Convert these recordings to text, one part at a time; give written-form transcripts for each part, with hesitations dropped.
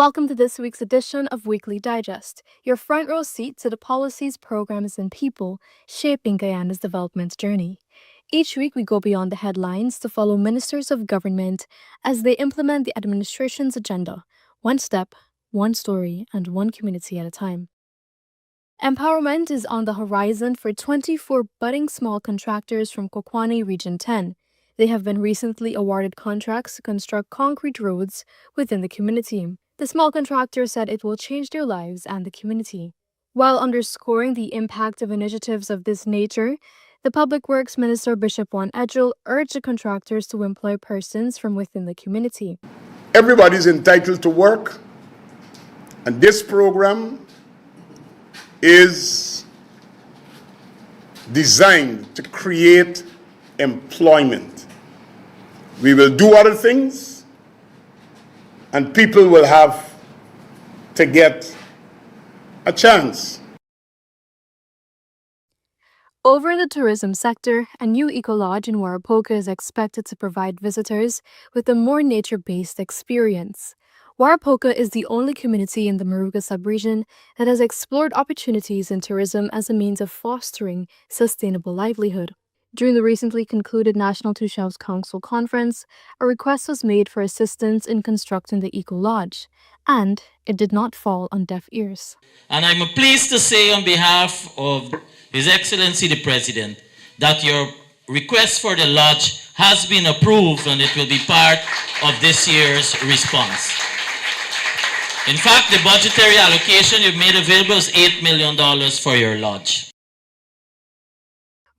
Welcome to this week's edition of Weekly Digest, your front row seat to the policies, programs, and people shaping Guyana's development journey. Each week, we go beyond the headlines to follow ministers of government as they implement the administration's agenda, one step, one story, and one community at a time. Empowerment is on the horizon for 24 budding small contractors from Kokwani Region 10. They have been recently awarded contracts to construct concrete roads within the community. The small contractor said it will change their lives and the community. While underscoring the impact of initiatives of this nature, the Public Works Minister Bishop Juan Edgel urged the contractors to employ persons from within the community. Everybody's entitled to work, and this program is designed to create employment. We will do other things, and people will have to get a chance. Over in the tourism sector, a new eco-lodge in Warapoka is expected to provide visitors with a more nature-based experience. Warapoka is the only community in the Moruga subregion that has explored opportunities in tourism as a means of fostering sustainable livelihood. During the recently concluded National Two Shelves Council conference, a request was made for assistance in constructing the eco-lodge, and it did not fall on deaf ears. And I'm pleased to say on behalf of His Excellency the President that your request for the lodge has been approved and it will be part of this year's response. In fact, the budgetary allocation you've made available is $8 million for your lodge.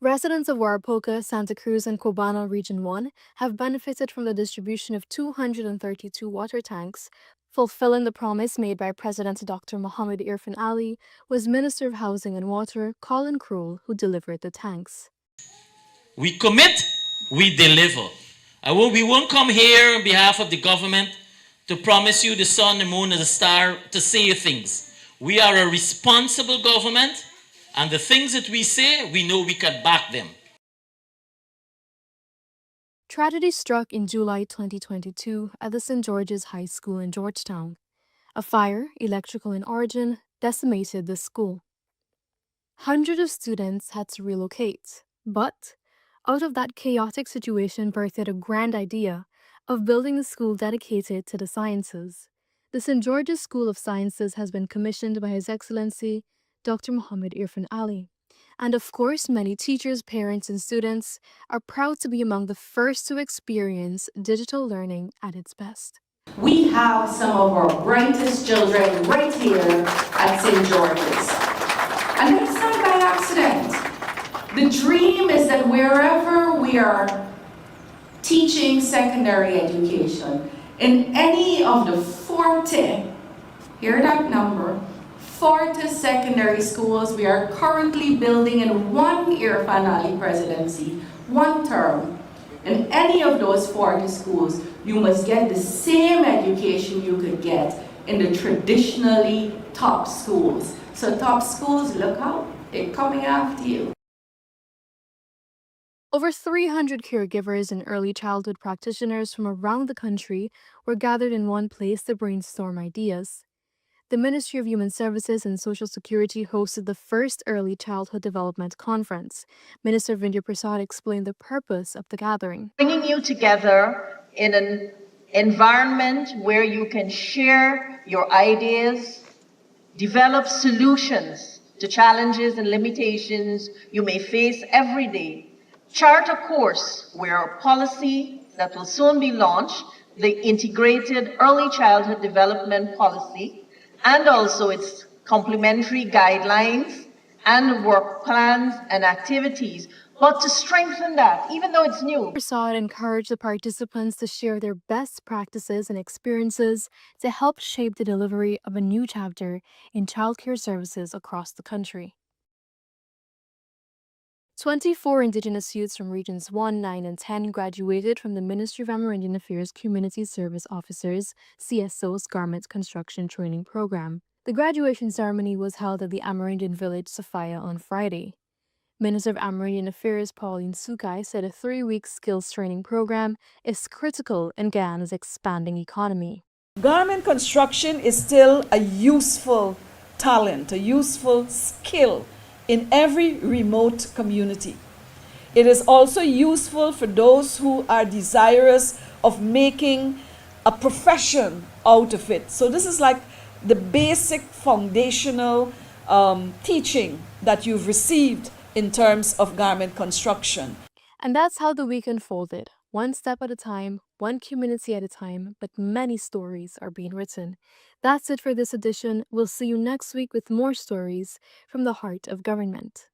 Residents of Warapoka, Santa Cruz, and Cubana Region 1 have benefited from the distribution of 232 water tanks, fulfilling the promise made by President Dr. Mohammed Irfan Ali, was Minister of Housing and Water, Colin Krul, who delivered the tanks. We commit, we deliver. We won't come here on behalf of the government to promise you the sun, the moon, and the star to say things. We are a responsible government, and the things that we say, we know we can back them. Tragedy struck in July 2022 at the St. George's High School in Georgetown. A fire, electrical in origin, decimated the school. Hundreds of students had to relocate, but out of that chaotic situation birthed a grand idea of building a school dedicated to the sciences. The St. George's School of Sciences has been commissioned by His Excellency Dr. Mohammed Irfan Ali. And of course, many teachers, parents, and students are proud to be among the first to experience digital learning at its best. We have some of our brightest children right here at St. George's. And that's not by accident. The dream is that wherever we are teaching secondary education, in any of the 40, hear that number, 40 secondary schools we are currently building in one Irfan Ali presidency, one term. In any of those 40 schools, you must get the same education you could get in the traditionally top schools. So top schools, look out, they're coming after you. Over 300 caregivers and early childhood practitioners from around the country were gathered in one place to brainstorm ideas. The Ministry of Human Services and Social Security hosted the first Early Childhood Development Conference. Minister Vindya Prasad explained the purpose of the gathering. Bringing you together in an environment where you can share your ideas, develop solutions to challenges and limitations you may face every day, chart a course where a policy that will soon be launched, the Integrated Early Childhood Development Policy, and also its complementary guidelines and work plans and activities. But to strengthen that, even though it's new. Prasad encouraged the participants to share their best practices and experiences to help shape the delivery of a new chapter in childcare services across the country. 24 Indigenous youths from Regions 1, 9, and 10 graduated from the Ministry of Amerindian Affairs Community Service Officers CSO's Garment Construction Training Program. The graduation ceremony was held at the Amerindian village Sophia on Friday. Minister of Amerindian Affairs Pauline Sukai said a 3-week skills training program is critical in Guyana's expanding economy. Garment construction is still a useful talent, a useful skill in every remote community. It is also useful for those who are desirous of making a profession out of it. So, this is like the basic foundational teaching that you've received in terms of garment construction. And that's how the week unfolded. One step at a time, one community at a time, but many stories are being written. That's it for this edition. We'll see you next week with more stories from the heart of government.